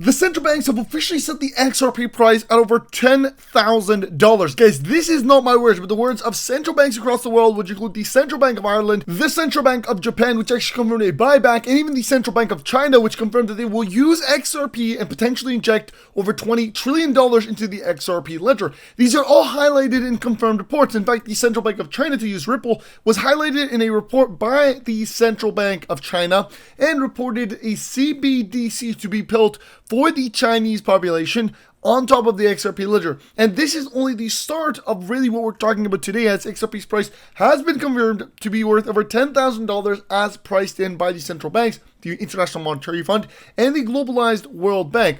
The central banks have officially set the XRP price at over $10,000. Guys, this is not my words, but the words of central banks across the world, which include the Central Bank of Ireland, the Central Bank of Japan, which actually confirmed a buyback, and even the Central Bank of China, which confirmed that they will use XRP and potentially inject over $20 trillion into the XRP ledger. These are all highlighted in confirmed reports. In fact, the Central Bank of China to use Ripple was highlighted in a report by the Central Bank of China and reported a CBDC to be built for the Chinese population on top of the XRP ledger. And this is only the start of really what we're talking about today, as XRP's price has been confirmed to be worth over $10,000 as priced in by the central banks, the International Monetary Fund, and the Globalized World Bank.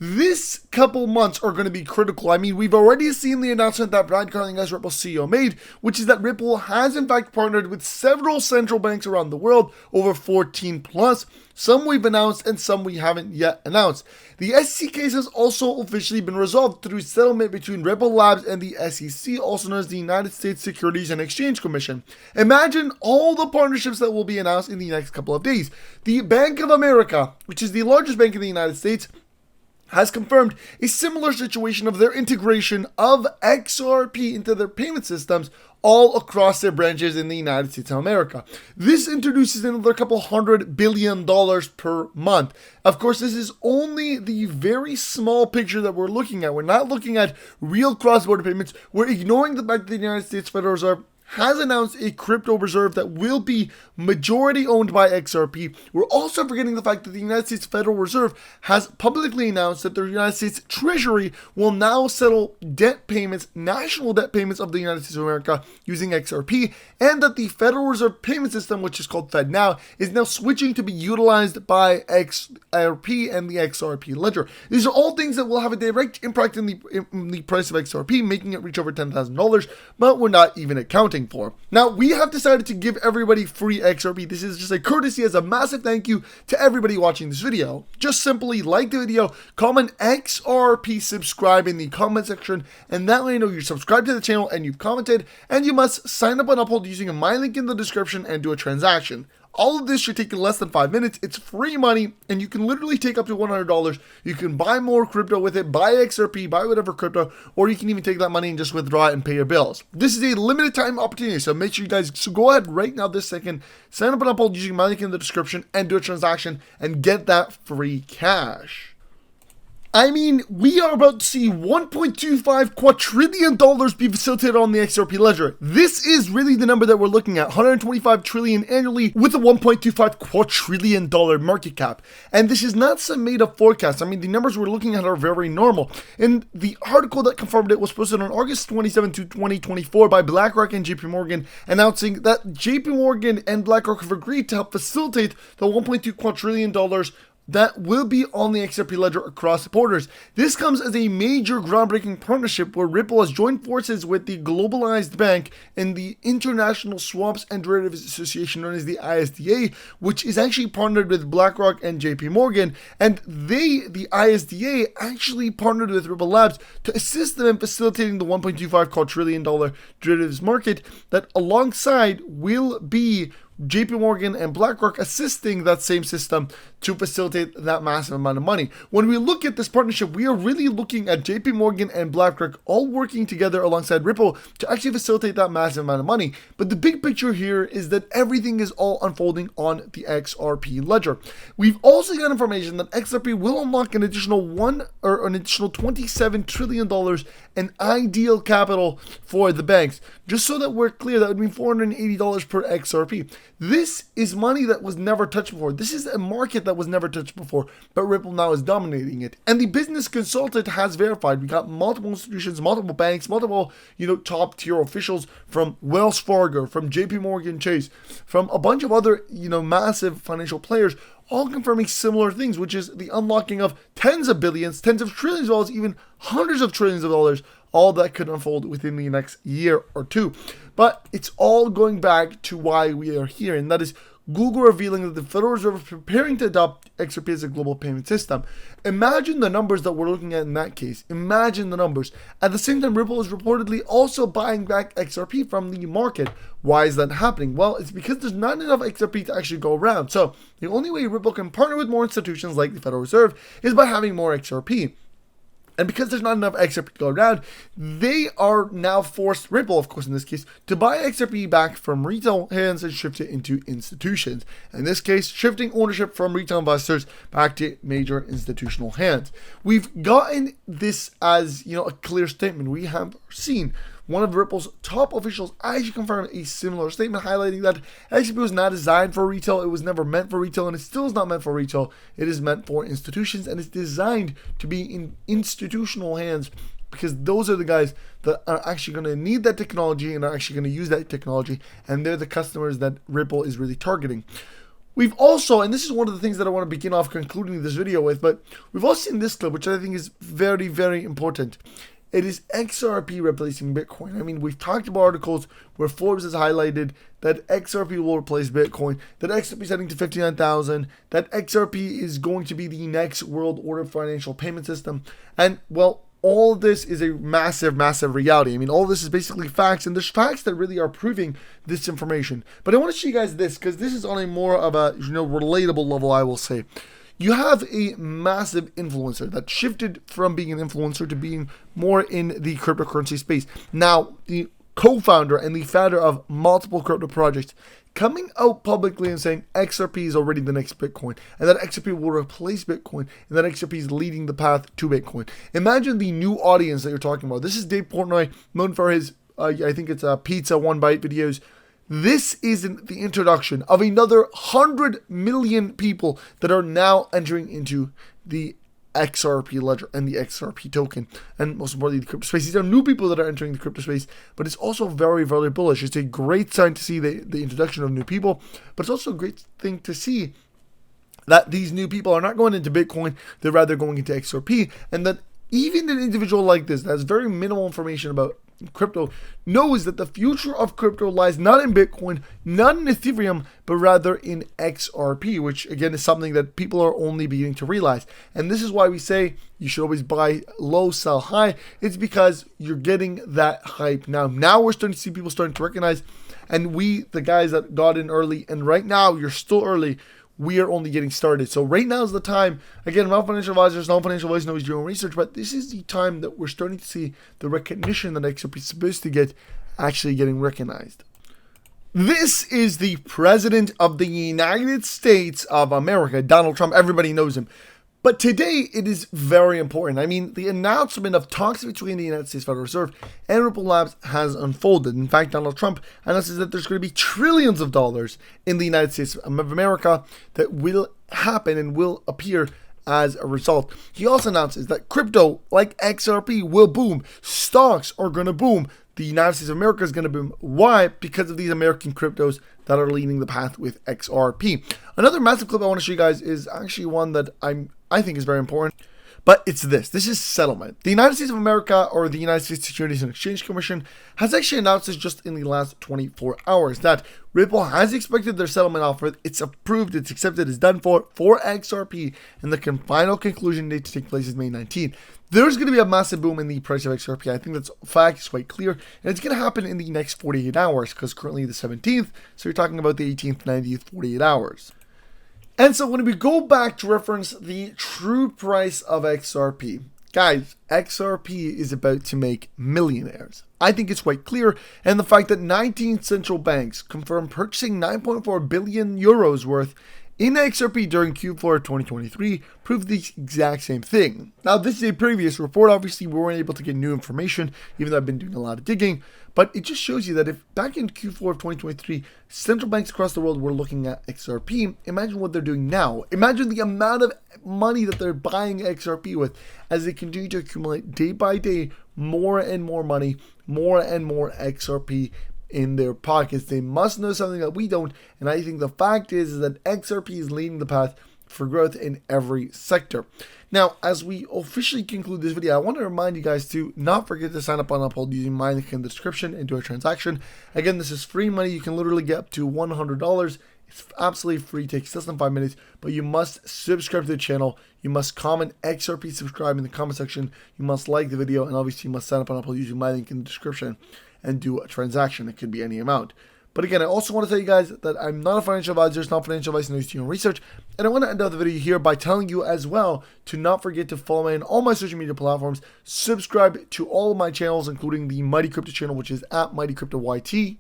This couple months are going to be critical. I mean, we've already seen the announcement that Brad Carling, as Ripple's CEO, made, which is that Ripple has in fact partnered with several central banks around the world, over 14 plus. Some we've announced and some we haven't yet announced. The SEC case has also officially been resolved through settlement between Ripple Labs and the SEC, also known as the United States Securities and Exchange Commission. Imagine all the partnerships that will be announced in the next couple of days. The Bank of America, which is the largest bank in the United States, has confirmed a similar situation of their integration of XRP into their payment systems all across their branches in the United States of America. This introduces another couple $100 billion per month. Of course, this is only the very small picture that we're looking at. We're not looking at real cross-border payments. We're ignoring the fact that the United States Federal Reserve has announced a crypto reserve that will be majority owned by XRP. We're also forgetting the fact that the United States Federal Reserve has publicly announced that the United States Treasury will now settle debt payments, national debt payments of the United States of America using XRP, and that the Federal Reserve payment system, which is called FedNow, is now switching to be utilized by XRP and the XRP ledger. These are all things that will have a direct impact in the price of XRP, making it reach over $10,000, but we're not even accounting for. Now, we have decided to give everybody free XRP. This is just a courtesy as a massive thank you to everybody watching this video. Just simply like the video, comment XRP, subscribe in the comment section, and that way I know you're subscribed to the channel and you've commented, and you must sign up on Uphold using my link in the description and do a transaction. All of this should take less than 5 minutes. It's free money, and you can literally take up to $100. You can buy more crypto with it, buy XRP, buy whatever crypto, or you can even take that money and just withdraw it and pay your bills. This is a limited time opportunity, so make sure you guys go ahead right now this second, sign up on Uphold using my link in the description and do a transaction and get that free cash. I mean, we are about to see $1.25 quadrillion be facilitated on the XRP ledger. This is really the number that we're looking at, 125 trillion annually with a $1.25 quadrillion market cap. And this is not some made-up forecast. I mean, the numbers we're looking at are very normal. And the article that confirmed it was posted on August 27, 2024 by BlackRock and JP Morgan, announcing that JP Morgan and BlackRock have agreed to help facilitate the $1.2 quadrillion that will be on the XRP ledger across borders. This comes as a major groundbreaking partnership where Ripple has joined forces with the Globalized Bank and the International Swaps and Derivatives Association, known as the ISDA, which is actually partnered with BlackRock and JP Morgan. And the ISDA, actually partnered with Ripple Labs to assist them in facilitating the $1.25 quadrillion derivatives market that alongside will be JP Morgan and BlackRock assisting that same system to facilitate that massive amount of money. When we look at this partnership, we are really looking at JP Morgan and BlackRock all working together alongside Ripple to actually facilitate that massive amount of money. But the big picture here is that everything is all unfolding on the XRP ledger. We've also got information that XRP will unlock an additional $27 trillion in ideal capital for the banks. Just so that we're clear, that would mean $480 per XRP. This is money that was never touched before. This is a market that was never touched before, but Ripple now is dominating it. And the business consultant has verified. We got multiple institutions, multiple banks, multiple, top tier officials from Wells Fargo, from JP Morgan Chase, from a bunch of other, massive financial players, all confirming similar things, which is the unlocking of tens of billions, tens of trillions of dollars, even hundreds of trillions of dollars, all that could unfold within the next year or two. But it's all going back to why we are here, and that is Google revealing that the Federal Reserve is preparing to adopt XRP as a global payment system. Imagine the numbers that we're looking at in that case. Imagine the numbers. At the same time, Ripple is reportedly also buying back XRP from the market. Why is that happening? Well, it's because there's not enough XRP to actually go around. So the only way Ripple can partner with more institutions like the Federal Reserve is by having more XRP. And because there's not enough XRP to go around, they are now forced, Ripple, of course, in this case, to buy XRP back from retail hands and shift it into institutions. In this case, shifting ownership from retail investors back to major institutional hands. We've gotten this as, a clear statement. We have seen one of Ripple's top officials actually confirmed a similar statement, highlighting that XRP was not designed for retail, it was never meant for retail, and it still is not meant for retail. It is meant for institutions, and it's designed to be in institutional hands, because those are the guys that are actually going to need that technology and are actually going to use that technology, and they're the customers that Ripple is really targeting. We've also, and this is one of the things that I want to begin off concluding this video with, but we've also seen this clip, which I think is very, very important. It is XRP replacing Bitcoin. I mean, we've talked about articles where Forbes has highlighted that XRP will replace Bitcoin, that XRP is heading to 59,000, that XRP is going to be the next world order financial payment system. And, well, all this is a massive, massive reality. I mean, all this is basically facts, and there's facts that really are proving this information. But I want to show you guys this, because this is on a more of a, relatable level, I will say. You have a massive influencer that shifted from being an influencer to being more in the cryptocurrency space. Now, the co-founder and the founder of multiple crypto projects coming out publicly and saying XRP is already the next Bitcoin, and that XRP will replace Bitcoin, and that XRP is leading the path to Bitcoin. Imagine the new audience that you're talking about. This is Dave Portnoy, known for his, I think it's pizza one bite videos. This isn't the introduction of another 100 million people that are now entering into the XRP ledger and the XRP token, and most importantly, the crypto space. These are new people that are entering the crypto space, but it's also very, very bullish. It's a great sign to see the introduction of new people, but it's also a great thing to see that these new people are not going into Bitcoin, they're rather going into XRP, and that even an individual like this that has very minimal information about crypto knows that the future of crypto lies not in Bitcoin, not in Ethereum, but rather in XRP, which again is something that people are only beginning to realize. And this is why we say you should always buy low, sell high. It's because you're getting that hype now. Now we're starting to see people starting to recognize, and we, the guys that got in early, and right now you're still early, we are only getting started. So right now is the time. Again, not financial advisors, not financial advisors, always doing research, but this is the time that we're starting to see the recognition that XRP is supposed to get actually getting recognized. This is the President of the United States of America, Donald Trump. Everybody knows him. But today, it is very important. I mean, the announcement of talks between the United States Federal Reserve and Ripple Labs has unfolded. In fact, Donald Trump announces that there's going to be trillions of dollars in the United States of America that will happen and will appear as a result. He also announces that crypto, like XRP, will boom. Stocks are going to boom. The United States of America is going to boom. Why? Because of these American cryptos that are leading the path with XRP. Another massive clip I want to show you guys is actually one that I think is very important. But it's this. This is settlement. The United States of America, or the United States Securities and Exchange Commission, has actually announced this just in the last 24 hours that Ripple has expected their settlement offer. It's approved, it's accepted, it's done for XRP, and the final conclusion date to take place is May 19th. There's going to be a massive boom in the price of XRP. I think that's a fact, it's quite clear, and it's going to happen in the next 48 hours, because currently the 17th, so you're talking about the 18th, 19th, 48 hours. And so when we go back to reference the true price of XRP, guys, XRP is about to make millionaires. I think it's quite clear, and the fact that 19 central banks confirmed purchasing 9.4 billion euros worth in XRP during Q4 of 2023 proved the exact same thing. Now, this is a previous report. Obviously, we weren't able to get new information, even though I've been doing a lot of digging. But it just shows you that if back in Q4 of 2023, central banks across the world were looking at XRP, imagine what they're doing now. Imagine the amount of money that they're buying XRP with as they continue to accumulate day by day more and more money, more and more XRP in their pockets. They must know something that we don't, and I think the fact is that XRP is leading the path for growth in every sector. Now, as we officially conclude this video, I want to remind you guys to not forget to sign up on Uphold using my link in the description and do a transaction. Again, this is free money. You can literally get up to $100 It's absolutely free, takes less than 5 minutes, but you must subscribe to the channel. You must comment XRP subscribe in the comment section. You must like the video, and obviously you must sign up on Apple using my link in the description and do a transaction. It could be any amount. But again, I also want to tell you guys that I'm not a financial advisor. It's not financial advice, and use your own research. And I want to end off the video here by telling you as well to not forget to follow me on all my social media platforms. Subscribe to all of my channels, including the Mighty Crypto channel, which is at Mighty Crypto YT.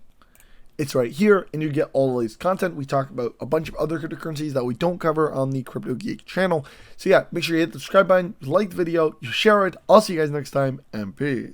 It's right here, and you get all of this content. We talk about a bunch of other cryptocurrencies that we don't cover on the Crypto Geek channel. So yeah, make sure you hit the subscribe button, like the video, you share it. I'll see you guys next time, and peace.